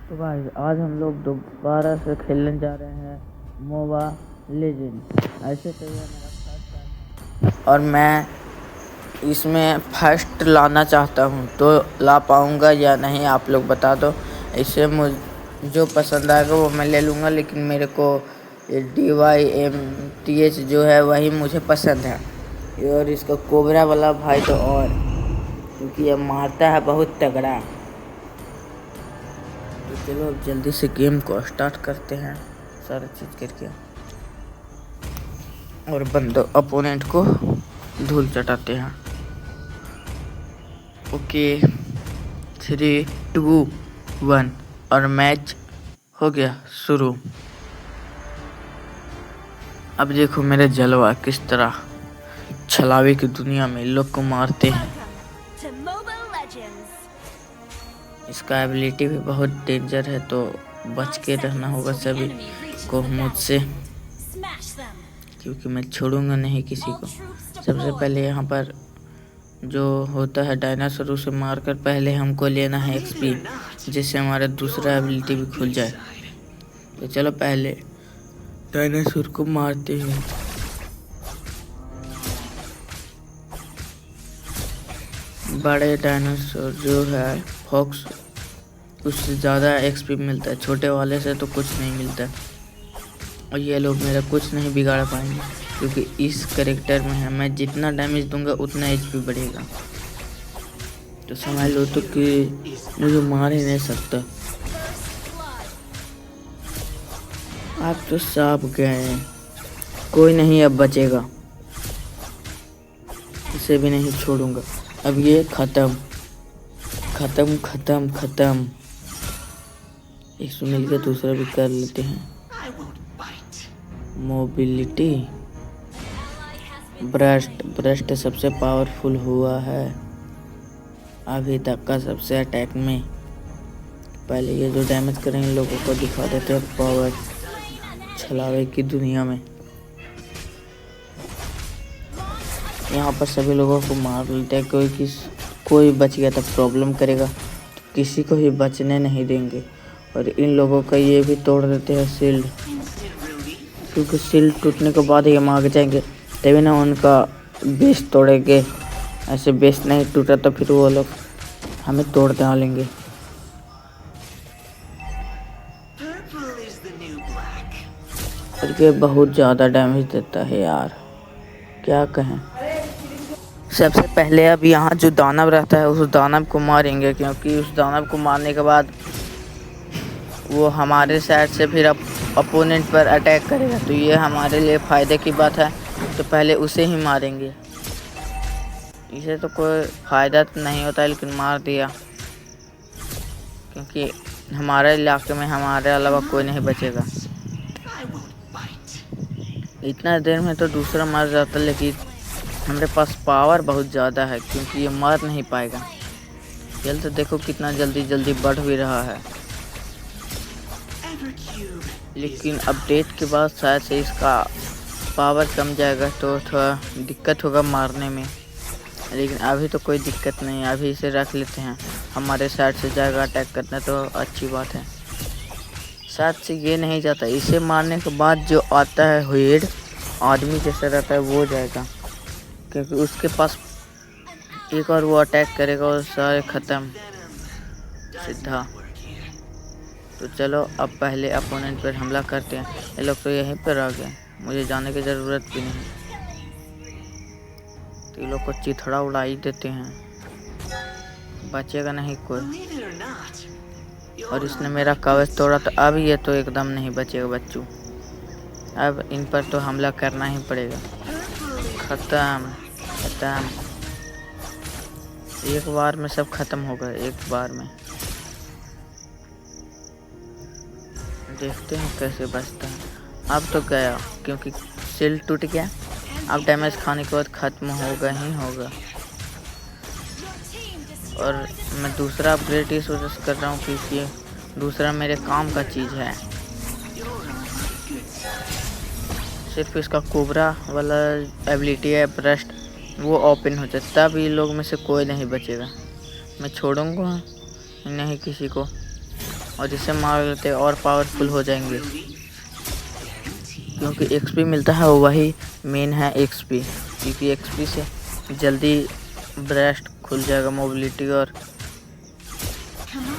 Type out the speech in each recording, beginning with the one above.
तो गाइस आज हम लोग दोबारा से खेलने जा रहे हैं मोबा लेजेंड। ऐसे तो ये मेरा फर्स्ट टाइम है और मैं इसमें फर्स्ट लाना चाहता हूँ, तो ला पाऊँगा या नहीं आप लोग बता दो। इससे मुझे जो पसंद आएगा वो मैं ले लूँगा, लेकिन मेरे को ये DYMTH जो है वही मुझे पसंद है। और इसका कोबरा वाला भाई तो और, क्योंकि ये मारता है बहुत तगड़ा। तो चलो अब जल्दी से गेम को स्टार्ट करते हैं सारा चीज़ करके, और बंदो अपोनेंट को धूल चटाते हैं। ओके 3, 2, 1 और मैच हो गया शुरू। अब देखो मेरे जलवा किस तरह छलावे की दुनिया में लोग को मारते हैं। इसका एबिलिटी भी बहुत डेंजर है, तो बच के रहना होगा सभी को मुझसे, क्योंकि मैं छोड़ूंगा नहीं किसी को। सबसे पहले यहाँ पर जो होता है डायनासोर, उसे मारकर पहले हमको लेना है XP, जिससे हमारा दूसरा एबिलिटी भी खुल जाए। तो चलो पहले डायनासोर को मारते हैं। बड़े डायनासोर जो है फॉक्स, उससे ज़्यादा XP मिलता है, छोटे वाले से तो कुछ नहीं मिलता। और ये लोग मेरा कुछ नहीं बिगाड़ पाएंगे, क्योंकि इस कैरेक्टर में है मैं जितना डैमेज दूंगा उतना HP बढ़ेगा। तो समझ लो तो कि मुझे मार ही नहीं सकता। आप तो सांप गए, कोई नहीं अब बचेगा, इसे भी नहीं छोड़ूंगा। अब ये खत्म खत्म खत्म खत्म। इसमें मिलकर दूसरा भी कर लेते हैं। मोबिलिटी ब्रस्ट सबसे पावरफुल हुआ है अभी तक का सबसे अटैक में। पहले ये जो डैमेज करेंगे लोगों को दिखा देते हैं पावर छलावे की दुनिया में। यहाँ पर सभी लोगों को मार लेते हैं। कोई बच गया तो प्रॉब्लम करेगा, तो किसी को भी बचने नहीं देंगे। और इन लोगों का ये भी तोड़ देते हैं शील्ड, क्योंकि शील्ड टूटने के बाद ये मार जाएंगे, तभी ना उनका बेस तोड़ेंगे। ऐसे बेस नहीं टूटा तो फिर वो लोग हमें तोड़ डालेंगे। और ये बहुत ज़्यादा डैमेज देता है यार, क्या कहें। सबसे पहले अब यहाँ जो दानव रहता है उस दानव को मारेंगे, क्योंकि उस दानव को मारने के बाद वो हमारे साइड से फिर अपोनेंट पर अटैक करेगा, तो ये हमारे लिए फ़ायदे की बात है। तो पहले उसे ही मारेंगे। इसे तो कोई फ़ायदा तो नहीं होता है, लेकिन मार दिया, क्योंकि हमारे इलाके में हमारे अलावा कोई नहीं बचेगा। इतना देर में तो दूसरा मर जाता, लेकिन हमारे पास पावर बहुत ज़्यादा है, क्योंकि ये मर नहीं पाएगा। जल्द तो देखो कितना जल्दी बढ़ भी रहा है, लेकिन अपडेट के बाद शायद से इसका पावर कम जाएगा, तो थोड़ा दिक्कत होगा मारने में। लेकिन अभी तो कोई दिक्कत नहीं है, अभी इसे रख लेते हैं। हमारे साइड से जाएगा अटैक करना, तो अच्छी बात है। साथ से ये नहीं जाता, इसे मारने के बाद जो आता है हेड आदमी जैसा रहता है वो जाएगा, क्योंकि उसके पास एक और वो अटैक करेगा और सारे ख़त्म सीधा। तो चलो अब पहले अपोनेंट पर हमला करते हैं। ये लोग तो यहीं पर आ गए, मुझे जाने की ज़रूरत भी नहीं। तो ये लोग को चिथड़ा उड़ा ही देते हैं, बचेगा नहीं कोई। और इसने मेरा कवच तोड़ा, तो अब ये तो एकदम नहीं बचेगा बच्चों। अब इन पर तो हमला करना ही पड़ेगा। ख़त्म ख़त्म, एक बार में सब ख़त्म हो गए, एक बार में। देखते हैं कैसे बचता है। अब तो गया, क्योंकि शील्ड टूट गया। अब डैमेज खाने के बाद ख़त्म होगा ही होगा। और मैं दूसरा अपग्रेड इस वजह से कर रहा हूँ, क्योंकि दूसरा मेरे काम का चीज़ है। सिर्फ इसका कोबरा वाला एबिलिटी है ब्रस्ट, वो ओपन हो जाए, तब ये लोग में से कोई नहीं बचेगा। मैं छोड़ूंगा नहीं किसी को। और इसे मार लेते और पावरफुल हो जाएंगे, क्योंकि एक्सपी मिलता है वही मेन है एक्सपी, क्योंकि एक्सपी से जल्दी ब्रेस्ट खुल जाएगा मोबिलिटी। और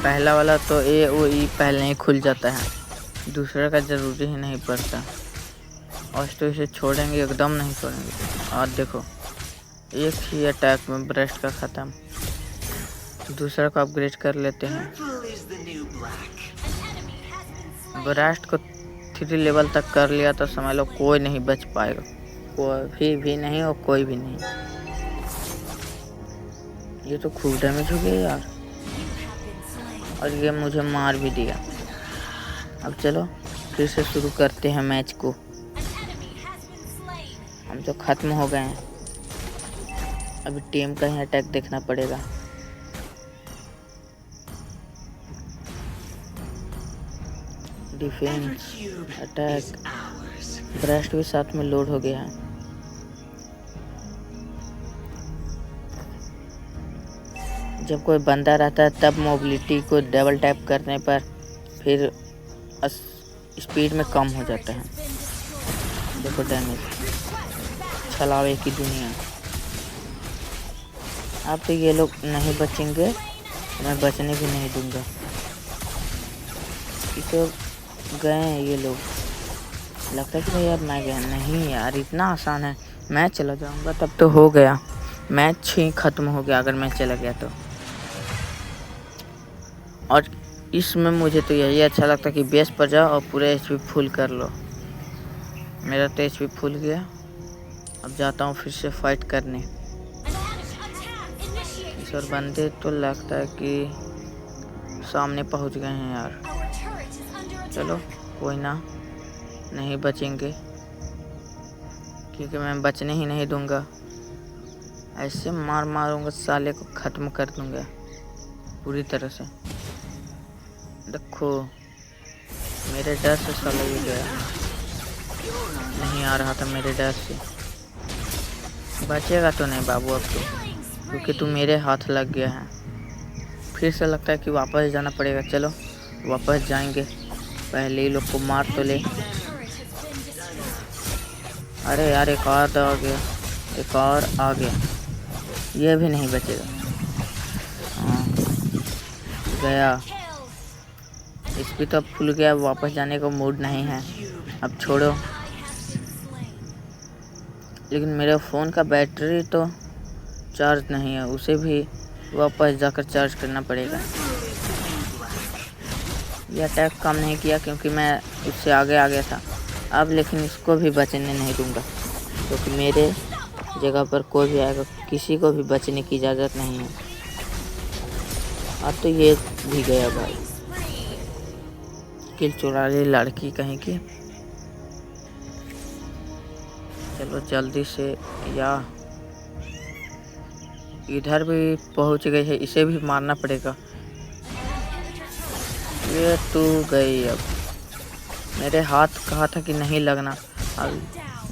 पहला वाला तो ए ओ ई पहले ही खुल जाता है, दूसरे का ज़रूरी ही नहीं पड़ता। और तो इसे छोड़ेंगे, एकदम नहीं छोड़ेंगे। और देखो एक ही अटैक में ब्रेस्ट का ख़त्म। दूसरा को अपग्रेड कर लेते हैं। ब्रेस्ट को 3 लेवल तक कर लिया तो समझ लो कोई नहीं बच पाएगा, कोई भी नहीं और कोई भी नहीं। ये तो खूब डैमेज हो गया यार, और ये मुझे मार भी दिया। अब चलो फिर से शुरू करते हैं मैच को। हम तो ख़त्म हो गए हैं, अभी टीम का ही अटैक देखना पड़ेगा। डिफेंस, अटैक, ब्रेस्ट भी साथ में लोड हो गया है। जब कोई बंदा रहता है तब मोबिलिटी को डबल टैप करने पर फिर स्पीड में कम हो जाता है। देखो डैमेज, छलावे की दुनिया। अब तो ये लोग नहीं बचेंगे, मैं बचने भी नहीं दूंगा। इसे गए हैं ये लोग, लगता है कि भाई अब मैं गया नहीं यार, इतना आसान है। मैं चला जाऊंगा तब तो हो गया, मैच ही ख़त्म हो गया अगर मैं चला गया तो। और इसमें मुझे तो यही अच्छा लगता है कि बेस पर जाओ और पूरे एचपी फुल कर लो। मेरा तो एचपी फुल गया, अब जाता हूँ फिर से फाइट करने। इस और बंदे तो लगता है कि सामने पहुँच गए हैं यार। चलो कोई ना, नहीं बचेंगे क्योंकि मैं बचने ही नहीं दूंगा। ऐसे मारूंगा साले को, ख़त्म कर दूंगा पूरी तरह से। देखो मेरे डर से साला ये गया, नहीं आ रहा था मेरे डर से। बचेगा तो नहीं बाबू अब तो, क्योंकि तू मेरे हाथ लग गया है। फिर से लगता है कि वापस जाना पड़ेगा। चलो वापस जाएंगे, पहले ही लोग को मार तो ले। अरे यार एक और आ गया, एक और आ गया, ये भी नहीं बचेगा। हाँ गया, इस भी तो अब खुल गया, वापस जाने का मूड नहीं है, अब छोड़ो। लेकिन मेरे फ़ोन का बैटरी तो चार्ज नहीं है, उसे भी वापस जाकर चार्ज करना पड़ेगा। ये अटैक काम नहीं किया क्योंकि मैं उससे आगे आ गया था। अब लेकिन इसको भी बचने नहीं दूंगा, क्योंकि मेरे जगह पर कोई भी आएगा, किसी को भी बचने की इजाज़त नहीं है। अब तो ये भी गया भाई, किल चुरा ली लड़की कहीं की। चलो जल्दी से, या इधर भी पहुंच गई है, इसे भी मारना पड़ेगा। ये तू गई, अब मेरे हाथ कहा था कि नहीं लगना, अब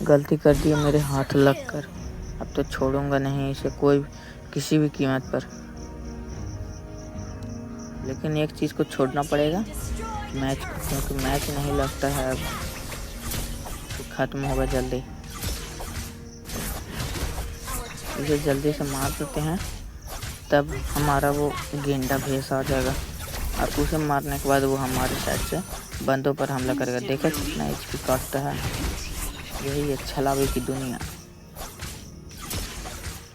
गलती कर दी मेरे हाथ लगकर। अब तो छोड़ूंगा नहीं इसे कोई, किसी भी कीमत पर। लेकिन एक चीज़ को छोड़ना पड़ेगा, मैच को, क्योंकि मैच नहीं लगता है अब तो ख़त्म होगा जल्दी। इसे जल्दी से मार देते हैं, तब हमारा वो गेंडा भेस आ जाएगा। और उसे मारने के बाद वो हमारे साइड से बंदों पर हमला करेगा। देखा कितना एचपी काटता है, यही है छलावे की दुनिया।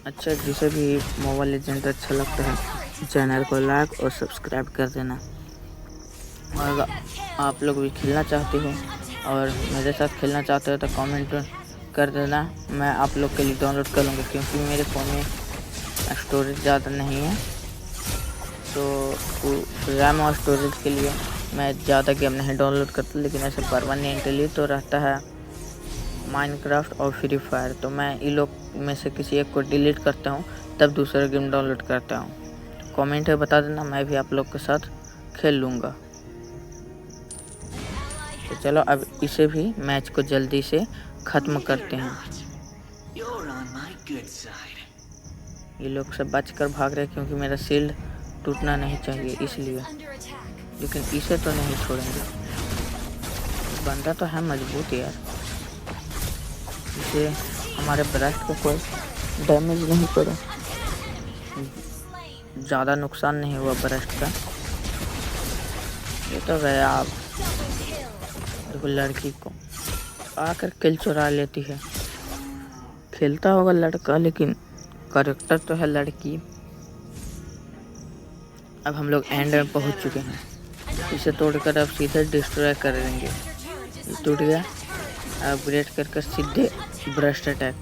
अच्छा, जिसे भी मोबाइल लेजेंड अच्छा लगता है चैनल को लाइक और सब्सक्राइब कर देना। और अगर आप लोग भी खेलना चाहते हो और मेरे साथ खेलना चाहते हो तो कमेंट कर देना, मैं आप लोग के लिए डाउनलोड कर लूँगा। क्योंकि मेरे फ़ोन में स्टोरेज ज़्यादा नहीं है, तो रैम और स्टोरेज के लिए मैं ज़्यादा गेम नहीं डाउनलोड करता। लेकिन ऐसे परमानेंटली तो रहता है माइनक्राफ्ट और फ्री फायर, तो मैं इन लोग में से किसी एक को डिलीट करता हूँ, तब दूसरा गेम डाउनलोड करता हूँ। कमेंट में बता देना, मैं भी आप लोग के साथ खेल लूँगा। तो चलो अब इसे भी मैच को जल्दी से ख़त्म करते हैं। ये लोग सब बच कर भाग रहे हैं क्योंकि मेरा शील्ड टूटना नहीं चाहिए, इसलिए। लेकिन इसे तो नहीं छोड़ेंगे। बंदा तो है मजबूत यार, इसे हमारे ब्रस्ट को कोई डैमेज नहीं पड़ा, ज़्यादा नुकसान नहीं हुआ ब्रस्ट का। ये तो गया। आप देखो लड़की को आकर किल चुरा लेती है। खेलता होगा लड़का लेकिन कैरेक्टर तो है लड़की। अब हम लोग एंड में पहुंच चुके हैं। इसे तोड़कर अब सीधे डिस्ट्रॉय कर देंगे। टूट गया। अपग्रेड करके सीधे ब्रस्ट अटैक।